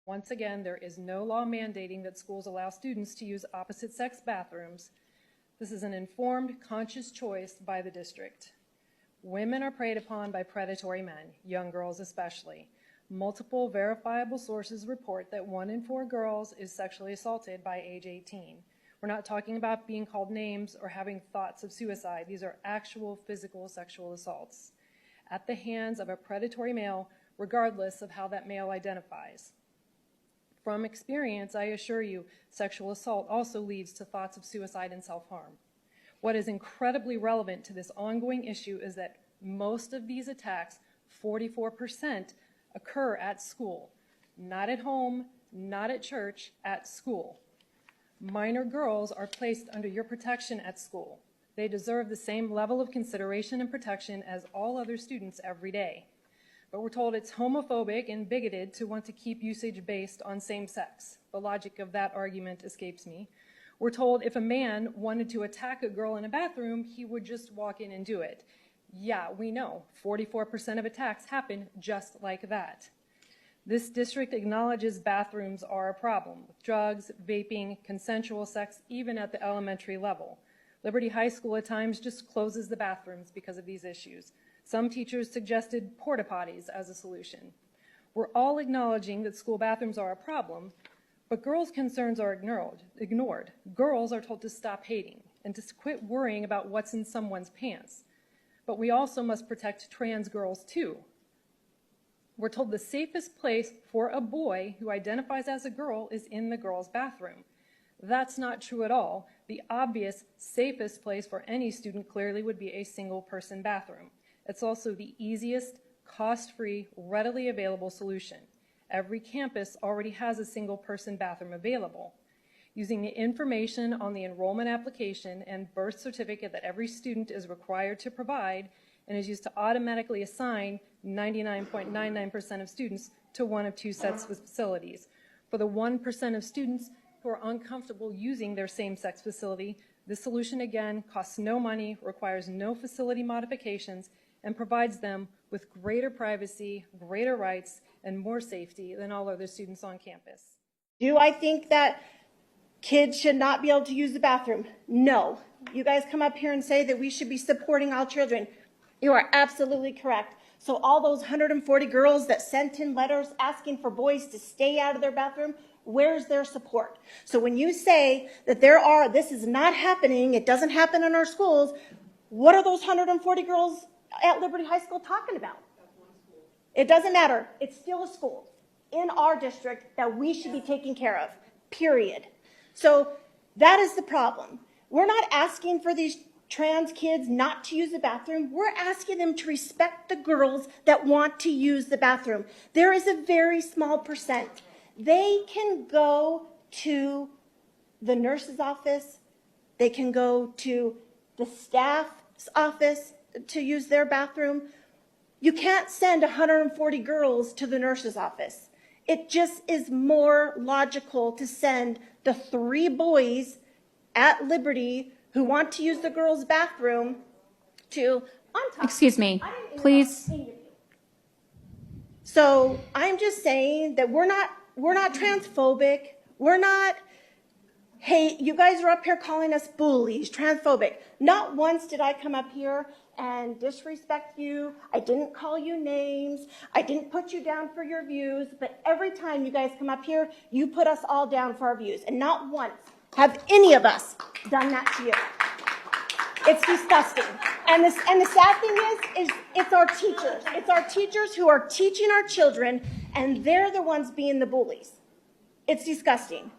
Once again, there is no law mandating that schools allow students to use opposite-sex bathrooms. This is an informed, conscious choice by the district. Women are preyed upon by predatory men, young girls especially. Multiple verifiable sources report that 1 in 4 girls is sexually assaulted by age 18. We're not talking about being called names or having thoughts of suicide. These are actual physical sexual assaults at the hands of a predatory male, regardless of how that male identifies. From experience, I assure you, sexual assault also leads to thoughts of suicide and self-harm. What is incredibly relevant to this ongoing issue is that most of these attacks, 44%, occur at school. Not at home, not at church, at school. Minor girls are placed under your protection at school. They deserve the same level of consideration and protection as all other students every day. But we're told it's homophobic and bigoted to want to keep usage based on same sex. The logic of that argument escapes me. We're told if a man wanted to attack a girl in a bathroom, he would just walk in and do it. Yeah, we know 44% of attacks happen just like that. This district acknowledges bathrooms are a problem, with drugs, vaping, consensual sex, even at the elementary level. Liberty High School at times just closes the bathrooms because of these issues. Some teachers suggested porta potties as a solution. We're all acknowledging that school bathrooms are a problem, but girls' concerns are ignored. Girls are told to stop hating and to quit worrying about what's in someone's pants. But we also must protect trans girls too. We're told the safest place for a boy who identifies as a girl is in the girls' bathroom. That's not true at all. The obvious safest place for any student clearly would be a single-person bathroom. It's also the easiest, cost-free, readily available solution. Every campus already has a single-person bathroom available. Using the information on the enrollment application and birth certificate that every student is required to provide and is used to automatically assign 99.99% of students to one of 2 sets of facilities. For the 1% of students who are uncomfortable using their same-sex facility, this solution again costs no money, requires no facility modifications, and provides them with greater privacy, greater rights, and more safety than all other students on campus. Do I think that kids should not be able to use the bathroom? No. You guys come up here and say that we should be supporting all children. You are absolutely correct. So all those 140 girls that sent in letters asking for boys to stay out of their bathroom, where's their support? So when you say that this is not happening, it doesn't happen in our schools, what are those 140 girls at Liberty High School talking about? It doesn't matter. It's still a school in our district that we should be taking care of, period. So that is the problem. We're not asking for these trans kids not to use the bathroom. We're asking them to respect the girls that want to use the bathroom. There is a very small percent. They can go to the nurse's office. They can go to the staff's office to use their bathroom. You can't send 140 girls to the nurse's office. It just is more logical to send the 3 boys at Liberty who want to use the girls' bathroom to, excuse me, please. So I'm just saying that we're not transphobic. We're not, hey, you guys are up here calling us bullies, transphobic. Not once did I come up here and disrespect you. I didn't call you names. I didn't put you down for your views. But every time you guys come up here, you put us all down for our views. And not once have any of us done that to you. It's disgusting. And the sad thing is it's our teachers. It's our teachers who are teaching our children, and they're the ones being the bullies. It's disgusting.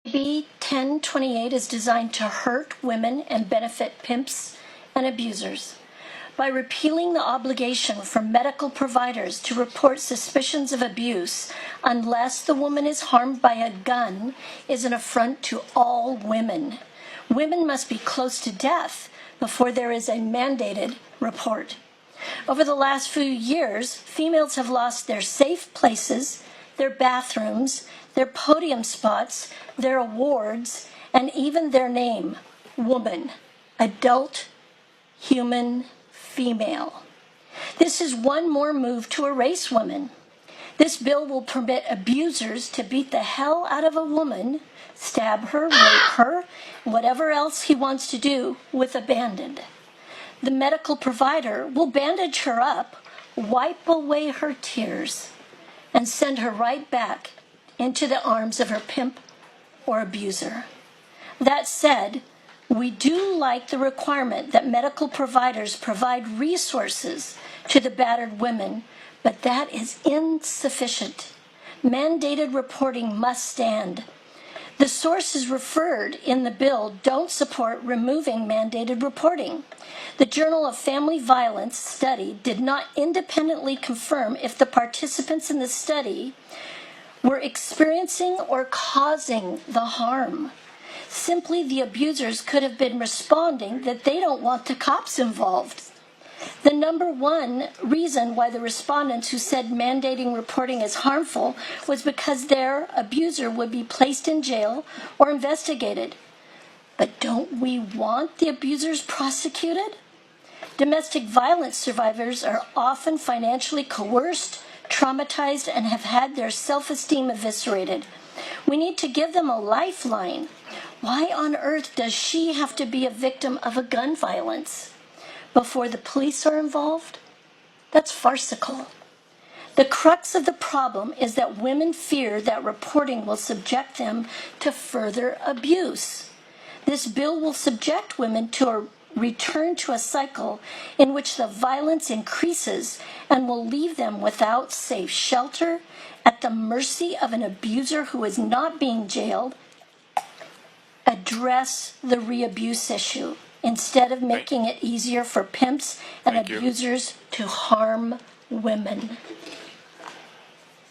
AB 1028 is designed to hurt women and benefit pimps and abusers. By repealing the obligation for medical providers to report suspicions of abuse unless the woman is harmed by a gun is an affront to all women. Women must be close to death before there is a mandated report. Over the last few years, females have lost their safe places, their bathrooms, their podium spots, their awards, and even their name, woman, adult, human, female. This is one more move to erase women. This bill will permit abusers to beat the hell out of a woman, stab her, rape her, whatever else he wants to do with abandon. The medical provider will bandage her up, wipe away her tears, and send her right back into the arms of her pimp or abuser. That said, we do like the requirement that medical providers provide resources to the battered women, but that is insufficient. Mandated reporting must stand. The sources referred in the bill don't support removing mandated reporting. The Journal of Family Violence study did not independently confirm if the participants in the study were experiencing or causing the harm. Simply, the abusers could have been responding that they don't want the cops involved. The number one reason why the respondents who said mandating reporting is harmful was because their abuser would be placed in jail or investigated. But don't we want the abusers prosecuted? Domestic violence survivors are often financially coerced, traumatized, and have had their self-esteem eviscerated. We need to give them a lifeline. Why on earth does she have to be a victim of a gun violence before the police are involved? That's farcical. The crux of the problem is that women fear that reporting will subject them to further abuse. This bill will subject women to a return to a cycle in which the violence increases and will leave them without safe shelter, at the mercy of an abuser who is not being jailed. Address the re-abuse issue instead of making it easier for pimps and abusers to harm women.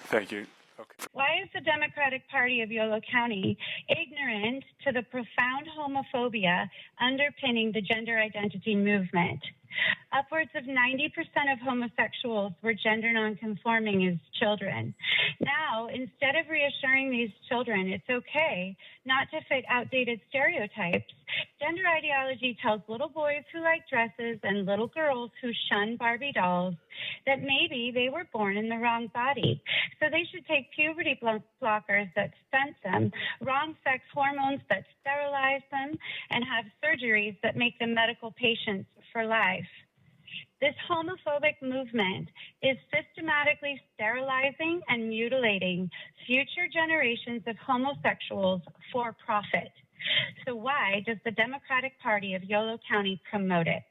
Thank you. Okay. Why is the Democratic Party of Yolo County ignorant to the profound homophobia underpinning the gender identity movement? Upwards of 90% of homosexuals were gender nonconforming as children. Now, instead of reassuring these children it's okay not to fit outdated stereotypes, gender ideology tells little boys who like dresses and little girls who shun Barbie dolls that maybe they were born in the wrong body, so they should take puberty blockers that stunt them, wrong sex hormones that sterilize them, and have surgeries that make them medical patients for life. This homophobic movement is systematically sterilizing and mutilating future generations of homosexuals for profit. So why does the Democratic Party of Yolo County promote it?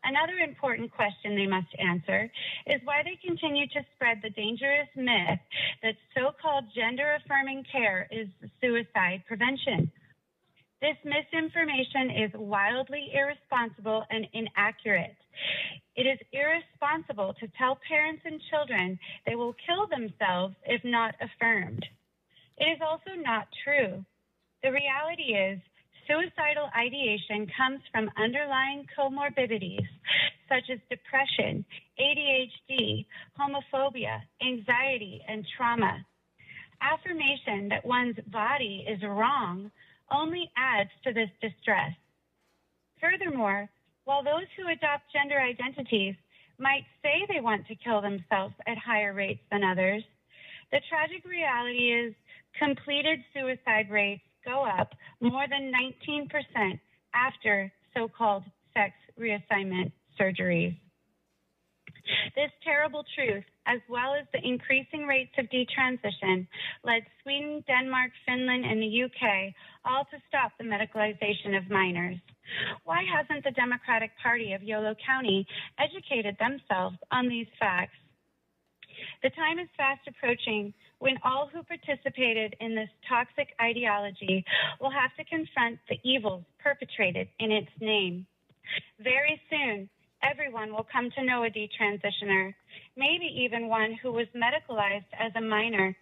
Another important question they must answer is why they continue to spread the dangerous myth that so-called gender-affirming care is suicide prevention. This misinformation is wildly irresponsible and inaccurate. It is irresponsible to tell parents and children they will kill themselves if not affirmed. It is also not true. The reality is, suicidal ideation comes from underlying comorbidities such as depression, ADHD, homophobia, anxiety, and trauma. Affirmation that one's body is wrong only adds to this distress. Furthermore, while those who adopt gender identities might say they want to kill themselves at higher rates than others, the tragic reality is completed suicide rates go up more than 19% after so-called sex reassignment surgeries. This terrible truth, as well as the increasing rates of detransition, led Sweden, Denmark, Finland, and the UK all to stop the medicalization of minors. Why hasn't the Democratic Party of Yolo County educated themselves on these facts? The time is fast approaching when all who participated in this toxic ideology will have to confront the evils perpetrated in its name. Very soon, everyone will come to know a detransitioner, maybe even one who was medicalized as a minor,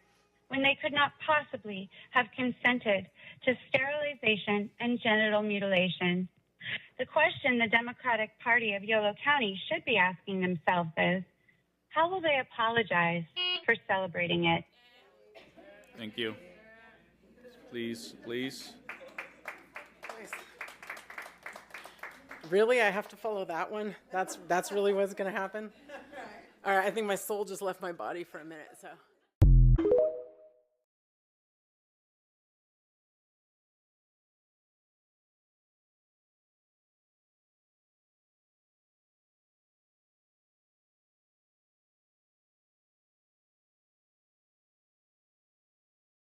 when they could not possibly have consented to sterilization and genital mutilation. The question the Democratic Party of Yolo County should be asking themselves is, how will they apologize for celebrating it? Thank you. Please. Really? I have to follow that one? That's really what's going to happen? All right, I think my soul just left my body for a minute, so.